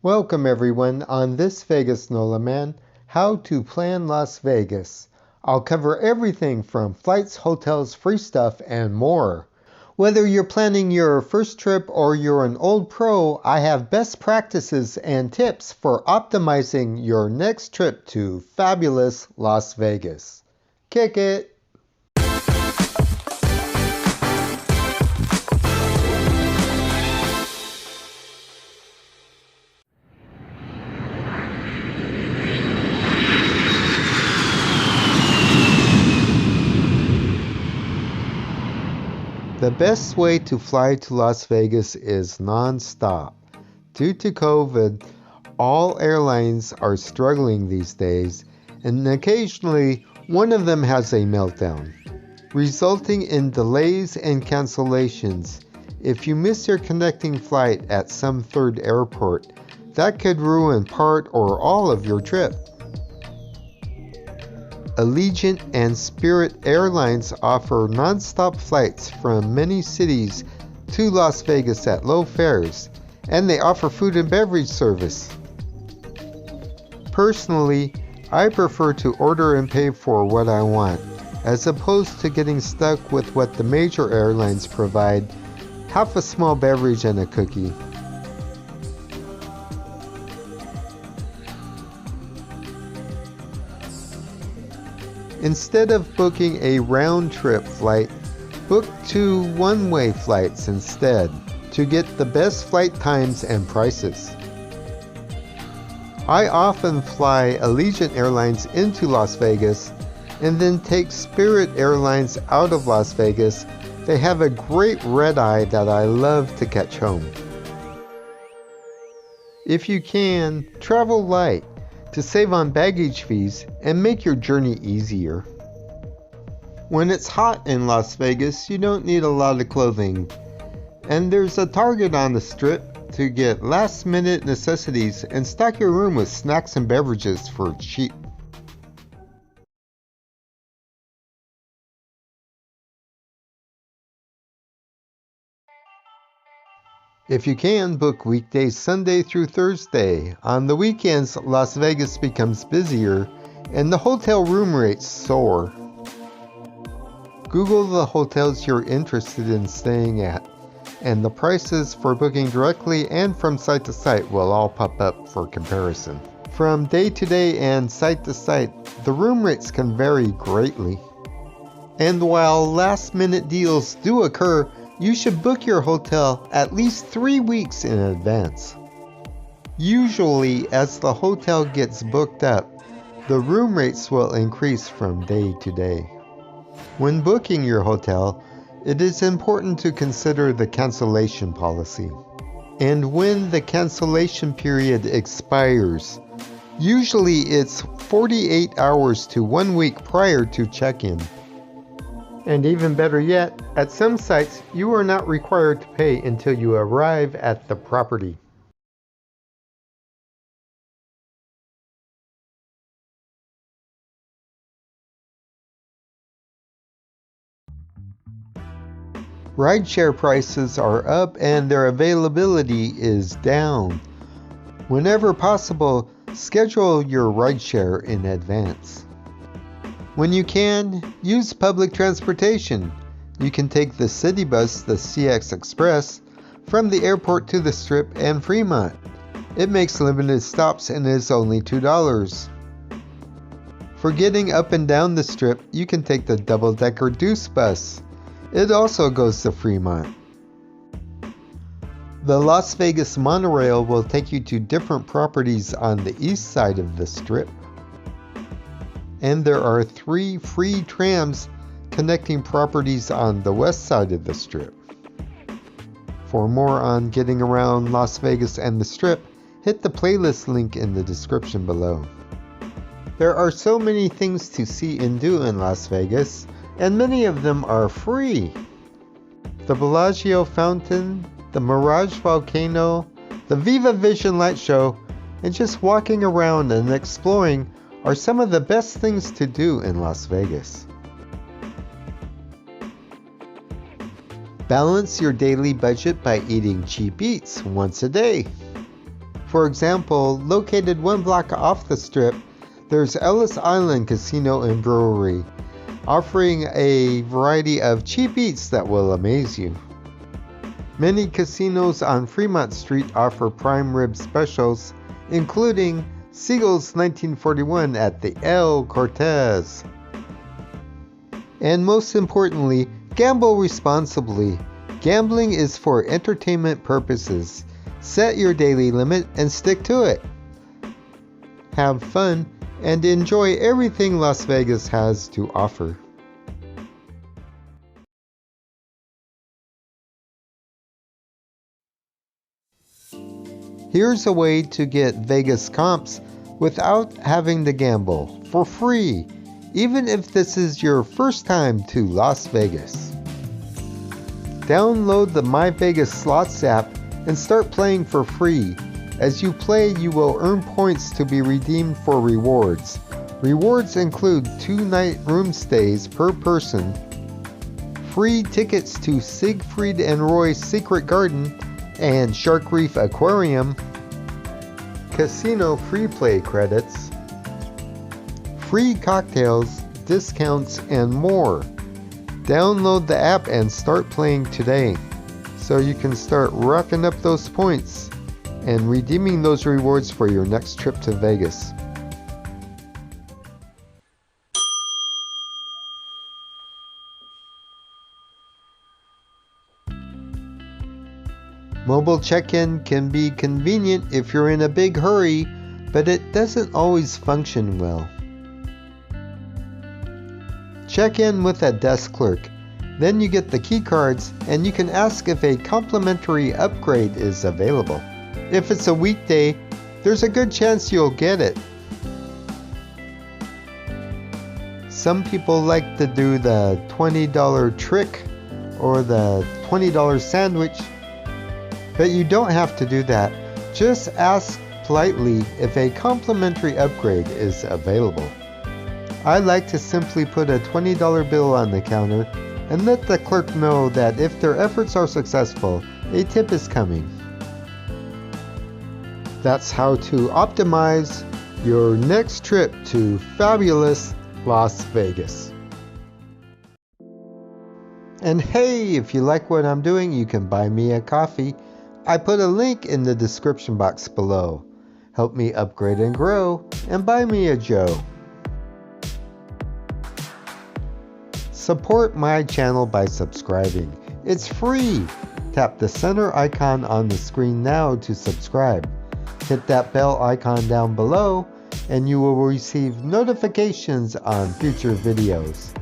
Welcome everyone on this Vegas NOLA Man, how to plan Las Vegas. I'll cover everything from flights, hotels, free stuff, and more. Whether you're planning your first trip or you're an old pro, I have best practices and tips for optimizing your next trip to fabulous Las Vegas. Kick it! The best way to fly to Las Vegas is non-stop. Due to COVID, all airlines are struggling these days, and occasionally one of them has a meltdown, resulting in delays and cancellations. If you miss your connecting flight at some third airport, that could ruin part or all of your trip. Allegiant and Spirit Airlines offer non-stop flights from many cities to Las Vegas at low fares, and they offer food and beverage service. Personally, I prefer to order and pay for what I want, as opposed to getting stuck with what the major airlines provide, half a small beverage and a cookie. Instead of booking a round-trip flight, book 2 one-way flights instead to get the best flight times and prices. I often fly Allegiant Airlines into Las Vegas and then take Spirit Airlines out of Las Vegas. They have a great red-eye that I love to catch home. If you can, travel light to save on baggage fees and make your journey easier. When it's hot in Las Vegas, you don't need a lot of clothing, and there's a Target on the Strip to get last-minute necessities and stock your room with snacks and beverages for cheap. If you can, book weekdays Sunday through Thursday. On the weekends, Las Vegas becomes busier and the hotel room rates soar. Google the hotels you're interested in staying at, and the prices for booking directly and from site to site will all pop up for comparison. From day to day and site to site, the room rates can vary greatly. And while last-minute deals do occur, you should book your hotel at least 3 weeks in advance. Usually, as the hotel gets booked up, the room rates will increase from day to day. When booking your hotel, it is important to consider the cancellation policy and when the cancellation period expires. Usually it's 48 hours to 1 week prior to check-in. And even better yet, at some sites, you are not required to pay until you arrive at the property. Rideshare prices are up and their availability is down. Whenever possible, schedule your rideshare in advance. When you can, use public transportation. You can take the city bus, the CX Express, from the airport to the Strip and Fremont. It makes limited stops and is only $2. For getting up and down the Strip, you can take the double-decker Deuce bus. It also goes to Fremont. The Las Vegas monorail will take you to different properties on the east side of the Strip. And there are 3 free trams connecting properties on the west side of the Strip. For more on getting around Las Vegas and the Strip, hit the playlist link in the description below. There are so many things to see and do in Las Vegas, and many of them are free. The Bellagio Fountain, the Mirage Volcano, the Viva Vision Light Show, and just walking around and exploring are some of the best things to do in Las Vegas. Balance your daily budget by eating cheap eats once a day. For example, located 1 block off the strip, there's Ellis Island Casino and Brewery, offering a variety of cheap eats that will amaze you. Many casinos on Fremont Street offer prime rib specials, including Siegel's 1941 at the El Cortez. And most importantly, gamble responsibly. Gambling is for entertainment purposes. Set your daily limit and stick to it. Have fun and enjoy everything Las Vegas has to offer. Here's a way to get Vegas comps without having to gamble for free, even if this is your first time to Las Vegas. Download the myVegas Slots app and start playing for free. As you play, you will earn points to be redeemed for rewards. Rewards include 2-night room stays per person, free tickets to Siegfried and Roy's Secret Garden and Shark Reef Aquarium, casino free play credits, free cocktails, discounts, and more. Download the app and start playing today so you can start racking up those points and redeeming those rewards for your next trip to Vegas. Mobile check-in can be convenient if you're in a big hurry, but it doesn't always function well. Check in with a desk clerk. Then you get the key cards and you can ask if a complimentary upgrade is available. If it's a weekday, there's a good chance you'll get it. Some people like to do the $20 trick or the $20 sandwich, but you don't have to do that. Just ask politely if a complimentary upgrade is available. I like to simply put a $20 bill on the counter and let the clerk know that if their efforts are successful, a tip is coming. That's how to optimize your next trip to fabulous Las Vegas. And hey, if you like what I'm doing, you can buy me a coffee. I put a link in the description box below. Help me upgrade and grow, and buy me a Joe. Support my channel by subscribing. It's free. Tap the center icon on the screen now to subscribe. Hit that bell icon down below and you will receive notifications on future videos.